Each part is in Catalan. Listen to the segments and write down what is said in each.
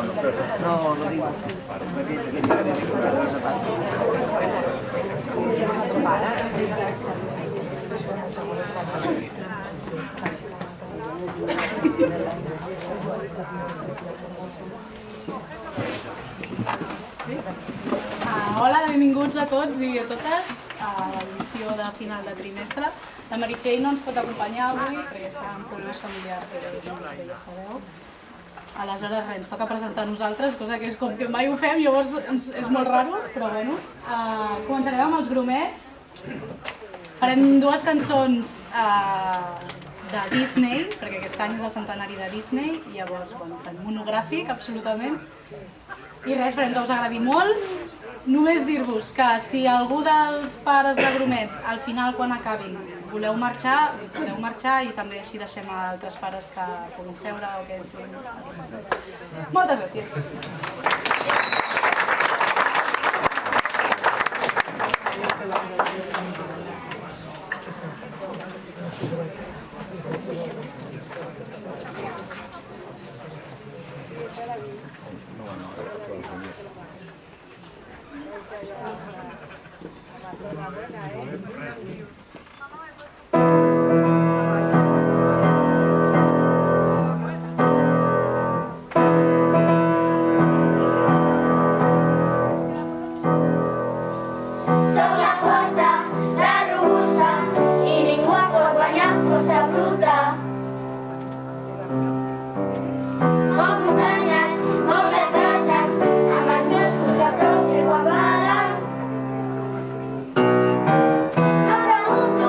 No, no dic. Hola, benvinguts a tots i a totes a l'edició de final de trimestre. La Meritxell no ens pot acompanyar avui perquè està amb problemes familiars, que ja sabeu. Aleshores, ens toca presentar a nosaltres, cosa que és com que mai ho fem, llavors és molt raro, però bueno. Començarem amb els grumets. Farem dues cançons de Disney, perquè aquest any és el centenari de Disney, i llavors, bueno, fem monogràfic, absolutament. I res, esperem que us agradi molt. Només dir-vos que si algú dels pares de grumets, al final, quan acabin, voleu marxar, podeu marxar i també així deixem a altres pares que puguin seure o que puguin... Moltes gràcies. No pregunto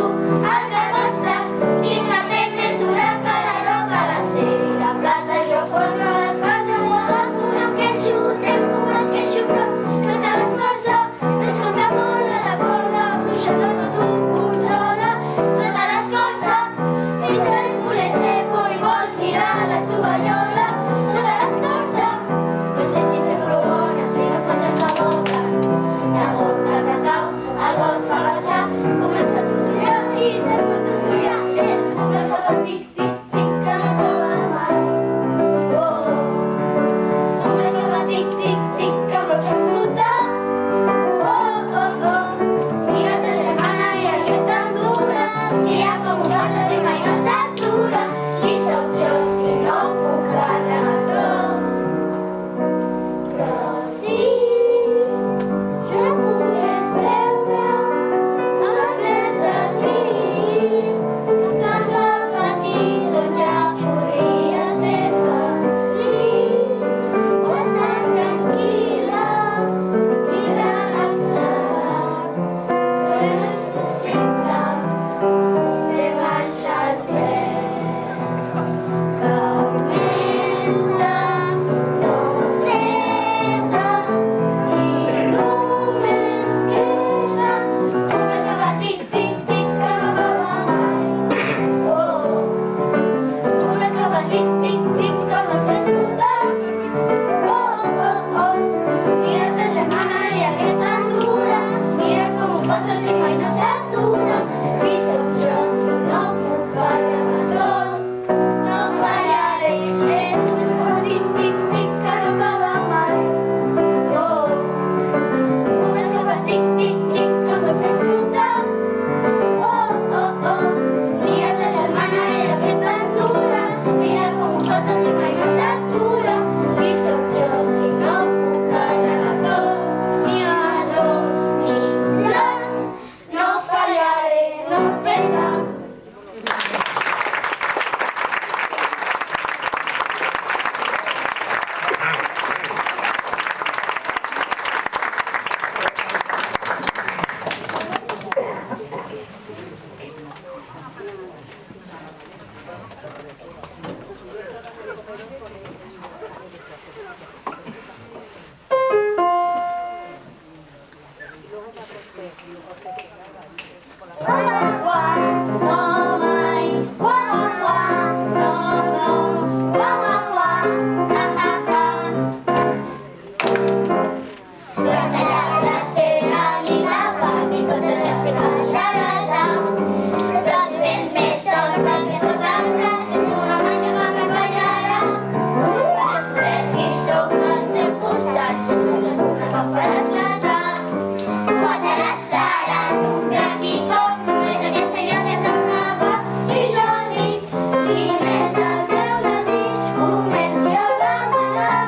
farà esclatar. Tu batallaràs, seràs un gran i com només aquesta ja t'has d'enfregar. I jo dic, quin és el seu desig, comenci a demanar.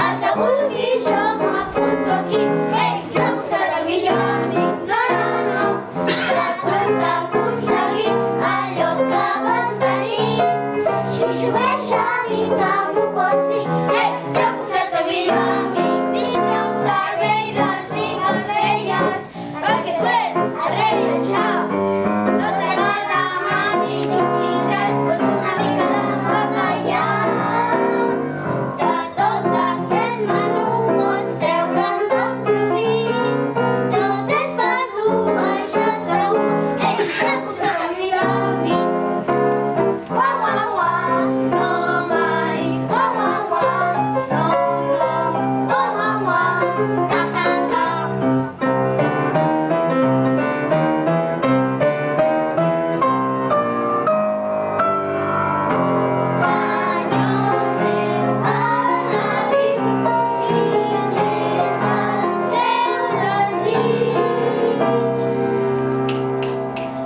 El que vulgui jo m'apunto aquí. Ei, jo puc ser el millor amic. No, no, no, et puc aconseguir allò que vas tenir. Xiuxiueja, vinga, m'ho pots dir. Ei, jo puc ser el millor amic. Tindré un servei de 5 estrelles, perquè tu ets el rei d'això. Tot el que demanis ho tindràs, pues una mica de bacallà. De tot aquest menú pots treure'n tot profit. Tot és per tu, això segur. Ei, jo puc ser el millor amic. Uau, uau, uau, no mai. Uau, uau, uau, no, no. Uau, uau, uau, ja, ja, ja. Senyor meu enemic, quin és el seu desig?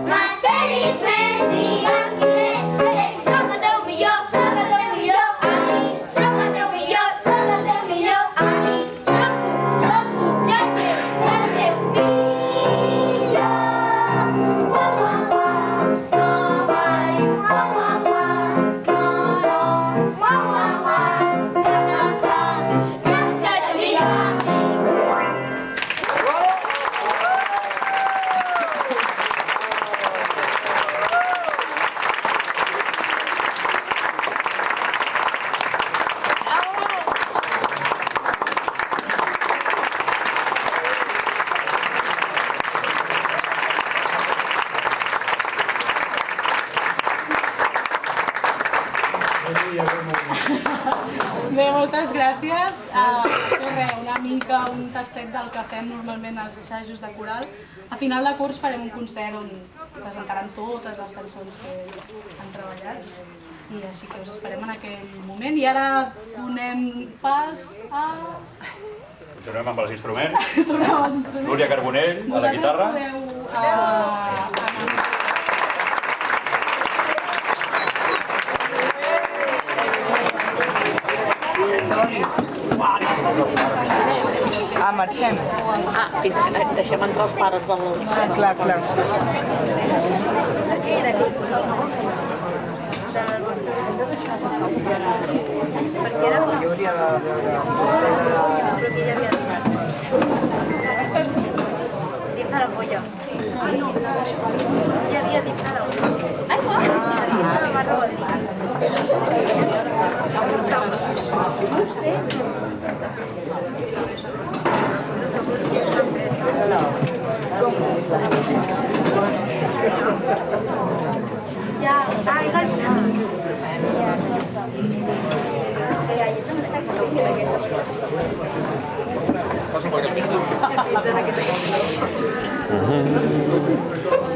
M'esperis més, digue'm quin és. Ei, soc el teu millor amic. Soc el teu millor amic. Jo puc ser el teu millor. Uau, uau, uau, no mai. Uau, uau, uau, no, no. Uau, uau, uau, ja, ja, ja. Jo puc ser el teu millor amic. Bé, moltes gràcies. Una mica un tastet del que fem normalment als assajos de coral. A final de curs farem un concert on presentaran totes les cançons que han treballat i així que us esperem en aquell moment. I ara donem pas a... Tornem amb els instruments. Tornem als instruments. Núria Carbonell, a la guitarra. Vosaltres podeu... Marxem. Fins que deixem entrar els pares de l'Ons. Clar, clar. Jo hauria de veure... Dins de la polla. Hi havia dins de la polla. Ai, no! Va robar. No sé. Ya, es al final. Passa un poc de mig.